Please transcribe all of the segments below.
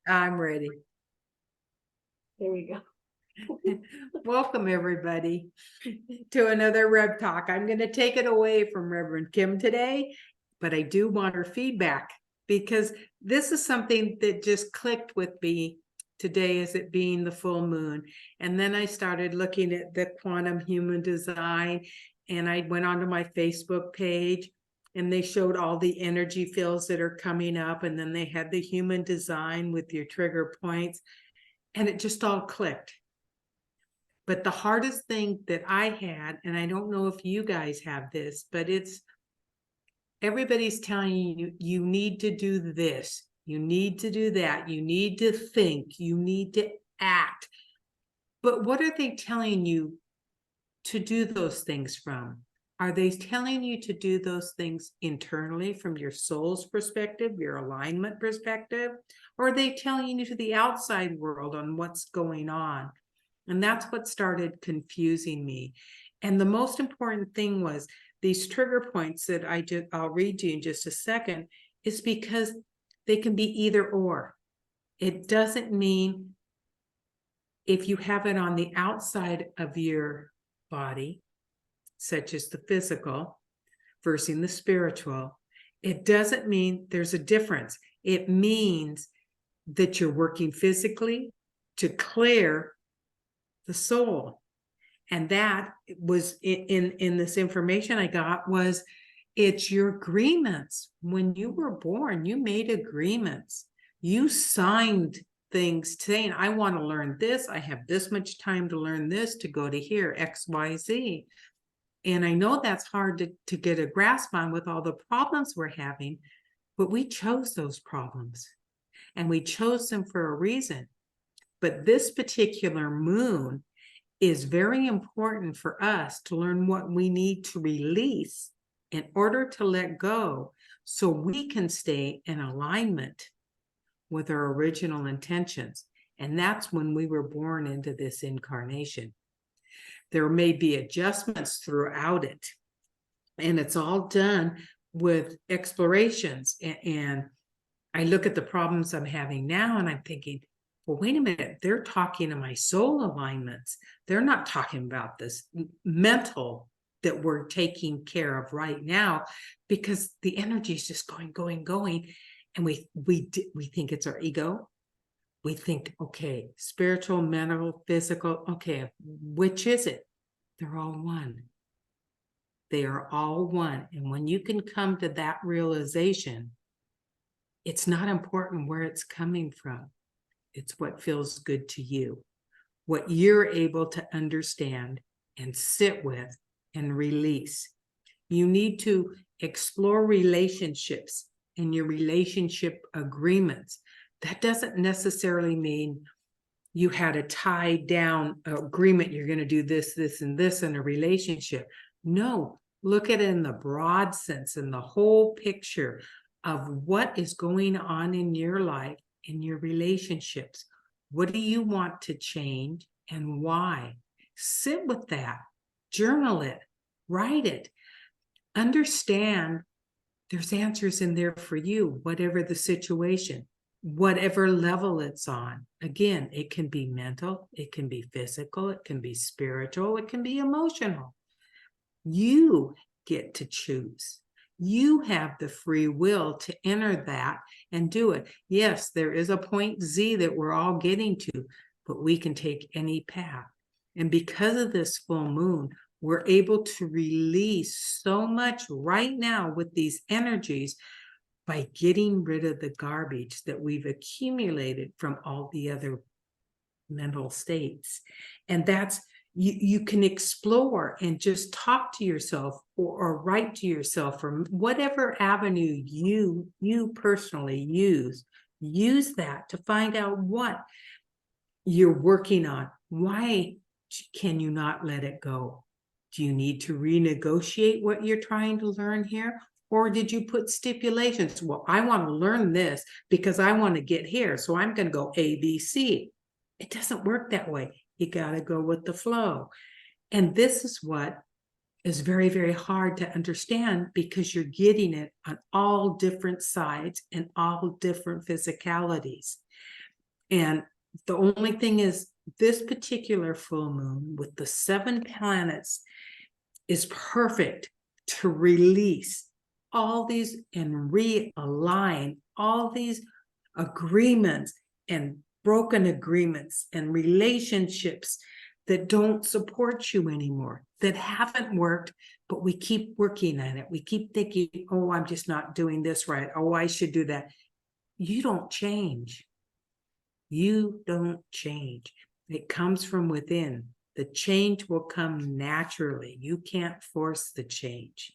I'm ready. There we go. Welcome, everybody, to another Rev Talk. I'm going to take it away from Reverend Kim today, but I do want her feedback because this is something that just clicked with me today as it being the full moon. And then I started looking at the quantum human design, and I went onto my Facebook page and they showed all the energy fields that are coming up. And then they had the human design with your trigger points, and it just all clicked. But the hardest thing that I had, and I don't know if you guys have this, but it's everybody's telling you, you need to do this, you need to do that, you need to think, you need to act. But what are they telling you to do those things from? Are they telling you to do those things internally from your soul's perspective, your alignment perspective? Or are they telling you to the outside world on what's going on? And that's what started confusing me. And the most important thing was these trigger points that I'll read to you in just a second, is because they can be either or. It doesn't mean if you have it on the outside of your body, such as the physical versus the spiritual, it doesn't mean there's a difference. It means that you're working physically to clear the soul. And that was in this information I got, was it's your agreements. When you were born, you made agreements. You signed things saying, I want to learn this. I have this much time to learn this, to go to here, X, Y, Z. And I know that's hard to get a grasp on with all the problems we're having, but we chose those problems and we chose them for a reason. But this particular moon is very important for us to learn what we need to release in order to let go, so we can stay in alignment with our original intentions. And that's when we were born into this incarnation. There may be adjustments throughout it, and it's all done with explorations. And I look at the problems I'm having now and I'm thinking, well, wait a minute, they're talking to my soul alignments. They're not talking about this mental that we're taking care of right now, because the energy is just going. And we think it's our ego. We think, okay, spiritual, mental, physical, okay, which is it? They're all one. They are all one. And when you can come to that realization, it's not important where it's coming from. It's what feels good to you, what you're able to understand and sit with and release. You need to explore relationships and your relationship agreements. That doesn't necessarily mean you had a tied down agreement, you're going to do this, this, and this in a relationship. No, look at it in the broad sense, in the whole picture of what is going on in your life, in your relationships. What do you want to change and why? Sit with that, journal it, write it, understand there's answers in there for you, whatever the situation, whatever level it's on. Again, it can be mental, it can be physical, it can be spiritual, it can be emotional. You get to choose. You have the free will to enter that and do it. Yes, there is a point Z that we're all getting to, but we can take any path. And because of this full moon, we're able to release so much right now with these energies by getting rid of the garbage that we've accumulated from all the other mental states. And that's, you can explore and just talk to yourself or write to yourself, or whatever avenue you personally use that to find out what you're working on. Why can you not let it go? Do you need to renegotiate what you're trying to learn here? Or did you put stipulations? Well, I want to learn this because I want to get here, so I'm going to go A, B, C. It doesn't work that way. You got to go with the flow. And this is what is very, very hard to understand, because you're getting it on all different sides and all different physicalities. And the only thing is, this particular full moon with the 7 planets is perfect to release all these and realign all these agreements and broken agreements and relationships that don't support you anymore, that haven't worked, but we keep working on it. We keep thinking, oh, I'm just not doing this right. Oh, I should do that. You don't change. You don't change. It comes from within. The change will come naturally. You can't force the change.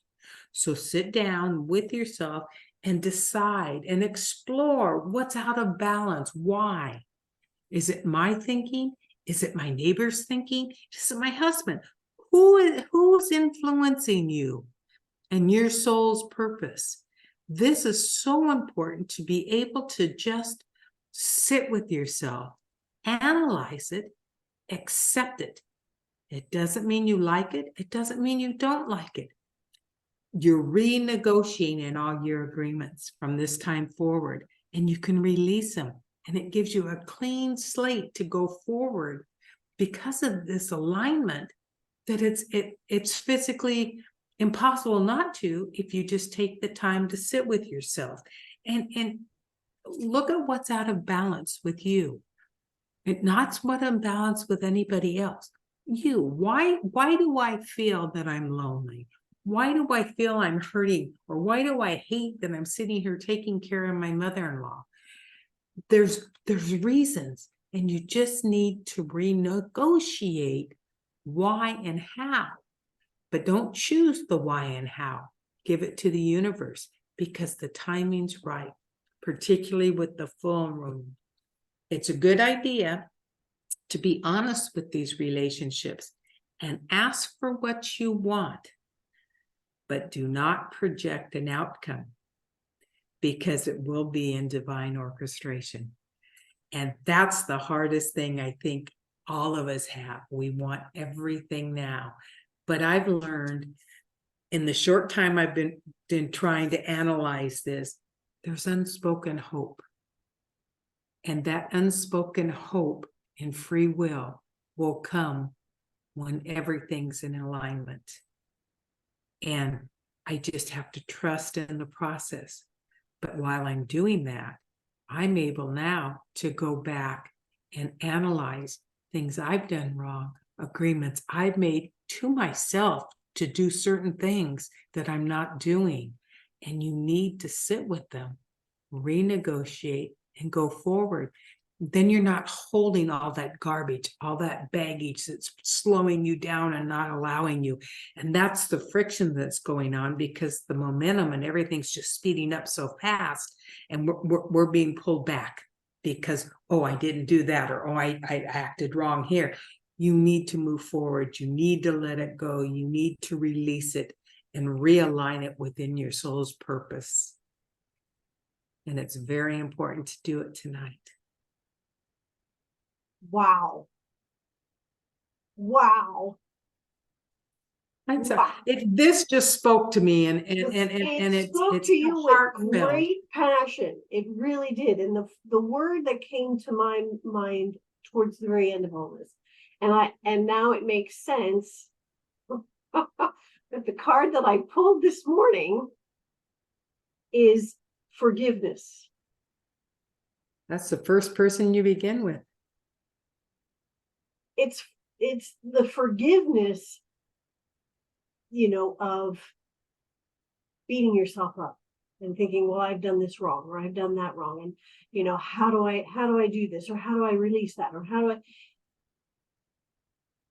So sit down with yourself and decide and explore what's out of balance. Why? Is it my thinking? Is it my neighbor's thinking? Is it my husband? Who's influencing you and your soul's purpose? This is so important to be able to just sit with yourself, analyze it, accept it. It doesn't mean you like it. It doesn't mean you don't like it. You're renegotiating all your agreements from this time forward, and you can release them. And it gives you a clean slate to go forward because of this alignment that it's physically impossible not to if you just take the time to sit with yourself and look at what's out of balance with you. And not what imbalance with anybody else. You, why do I feel that I'm lonely? Why do I feel I'm hurting? Or why do I hate that I'm sitting here taking care of my mother-in-law? There's reasons, and you just need to renegotiate why and how. But don't choose the why and how. Give it to the universe because the timing's right, particularly with the full moon. It's a good idea to be honest with these relationships and ask for what you want, but do not project an outcome because it will be in divine orchestration. And that's the hardest thing I think all of us have. We want everything now. But I've learned in the short time I've been trying to analyze this, there's unspoken hope. And that unspoken hope and free will come when everything's in alignment. And I just have to trust in the process. But while I'm doing that, I'm able now to go back and analyze things I've done wrong, agreements I've made to myself to do certain things that I'm not doing. And you need to sit with them, renegotiate, and go forward. Then you're not holding all that garbage, all that baggage that's slowing you down and not allowing you. And that's the friction that's going on because the momentum and everything's just speeding up so fast. And we're being pulled back because, oh, I didn't do that, or, oh, I acted wrong here. You need to move forward. You need to let it go. You need to release it and realign it within your soul's purpose. And it's very important to do it tonight. Wow. Wow. I'm sorry. This just spoke to me, and It spoke it's to you heartfelt. with great passion. It really did. And the word that came to my mind towards the very end of all this, and now it makes sense that the card that I pulled this morning is forgiveness. That's the first person you begin with. It's the forgiveness, of beating yourself up and thinking, well, I've done this wrong, or I've done that wrong. And, how do I do this? Or how do I release that? Or how do I,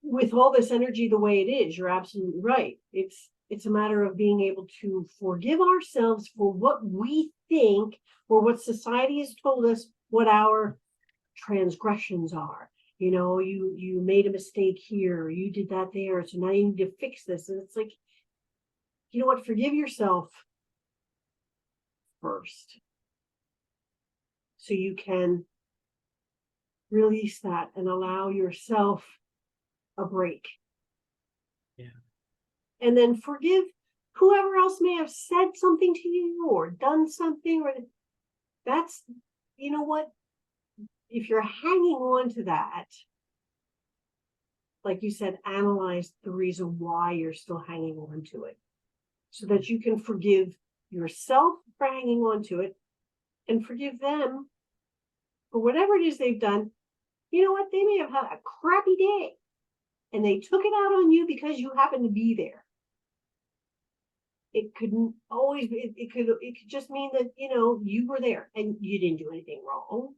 with all this energy, the way it is, you're absolutely right. It's a matter of being able to forgive ourselves for what we think or what society has told us what our transgressions are. You made a mistake here, or you did that there, so now you need to fix this. And it's like, you know what, forgive yourself first so you can release that and allow yourself a break. Yeah. And then forgive whoever else may have said something to you or done something, or that's, you know what, if you're hanging on to that, like you said, analyze the reason why you're still hanging on to it so that you can forgive yourself for hanging on to it and forgive them for whatever it is they've done. You know what? They may have had a crappy day and they took it out on you because you happened to be there. It couldn't always be, it could just mean that, you know, you were there and you didn't do anything wrong.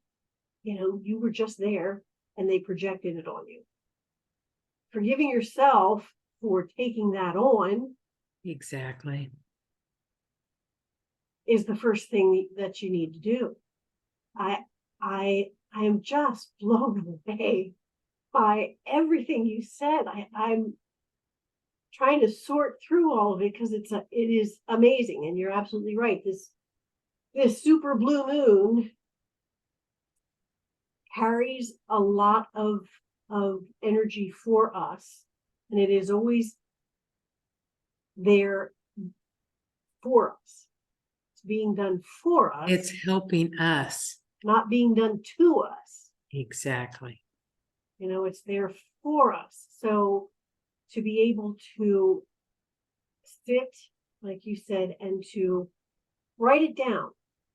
You know, you were just there and they projected it on you. Forgiving yourself for taking that on. Exactly. Is the first thing that you need to do. I am just blown away by everything you said. I'm trying to sort through all of it because it is amazing, and you're absolutely right. This super blue moon carries a lot of energy for us, and it is always there for us. It's being done for us. It's helping us. Not being done to us. Exactly. You know, it's there for us. So to be able to sit, like you said, and to write it down,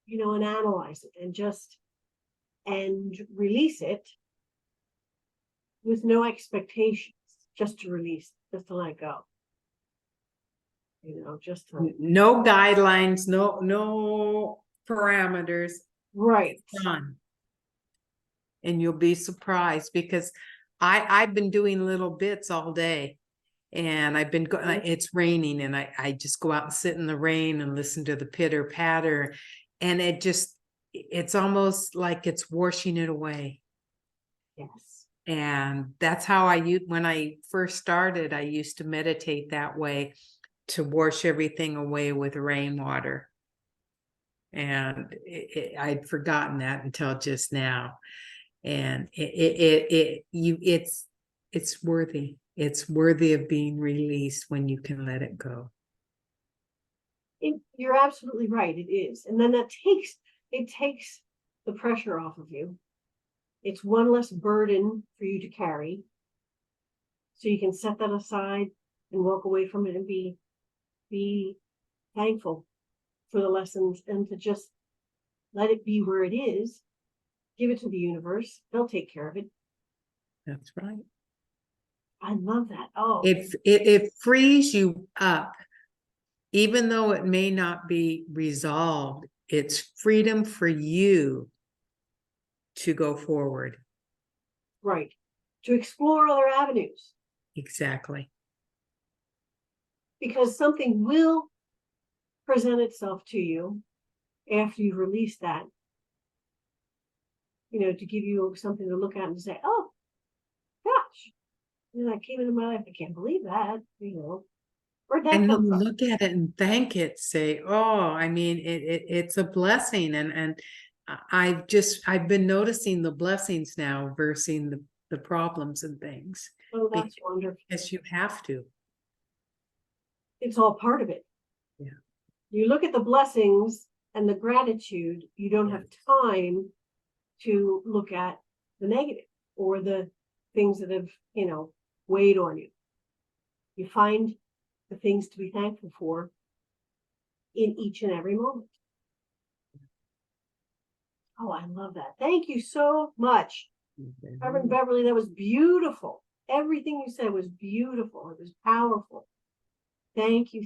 you know, and analyze it and release it with no expectations, just to release, just to let go. You know, just to no guidelines, no parameters. Right. Done. And you'll be surprised because I've been doing little bits all day, and I've been going. It's raining, and I just go out and sit in the rain and listen to the pitter patter, and it's almost like it's washing it away. Yes. And that's how when I first started, I used to meditate that way, to wash everything away with rainwater. And I'd forgotten that until just now. And it's worthy. It's worthy of being released when you can let it go. You're absolutely right. It is. And then it takes the pressure off of you. It's one less burden for you to carry. So you can set that aside and walk away from it and be thankful for the lessons and to just let it be where it is. Give it to the universe. They'll take care of it. That's right. I love that. Oh, it frees you up, even though it may not be resolved. It's freedom for you to go forward. Right. To explore other avenues. Exactly. Because something will present itself to you after you've released that, you know, to give you something to look at and say, oh, gosh, you know, that came into my life. I can't believe that, you know. Where'd that And come from? look at it and thank it. Say, oh, I mean, it's a blessing. And I've been noticing the blessings now versus the problems and things. Oh, that's wonderful. Yes, you have to. It's all part of it. Yeah. You look at the blessings and the gratitude, you don't have time to look at the negative or the things that have, you know, weighed on you. You find the things to be thankful for in each and every moment. Oh, I love that. Thank you so much, Reverend Beverly. That was beautiful. Everything you said was beautiful. It was powerful. Thank you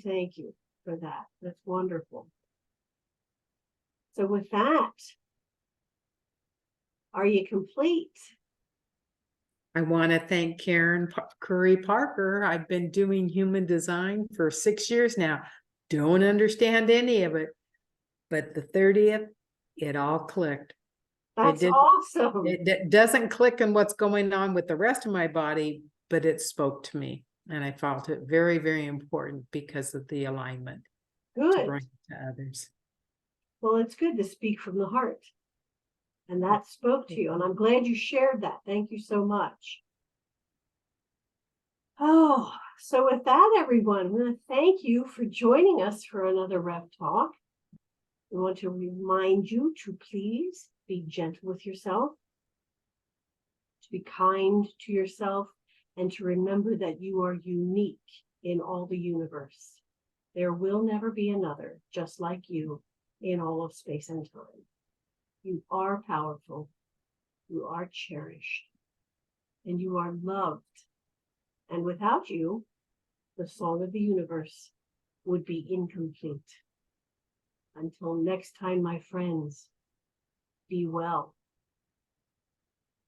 for that. That's wonderful. So with that, are you complete? I want to thank Karen Curry Parker. I've been doing human design for 6 years now. Don't understand any of it, but the 30th, it all clicked. That's awesome. It doesn't click in what's going on with the rest of my body, but it spoke to me, and I felt it very, very important because of the alignment. Good. To bring to others. Well, it's good to speak from the heart. And that spoke to you. And I'm glad you shared that. Thank you so much. Oh, so with that, everyone, I'm going to thank you for joining us for another Rev Talk. We want to remind you to please be gentle with yourself. to be kind to yourself, and to remember that you are unique in all the universe. There will never be another just like you in all of space and time. You are powerful, you are cherished, and you are loved. And without you, the song of the universe would be incomplete. Until next time, my friends, be well.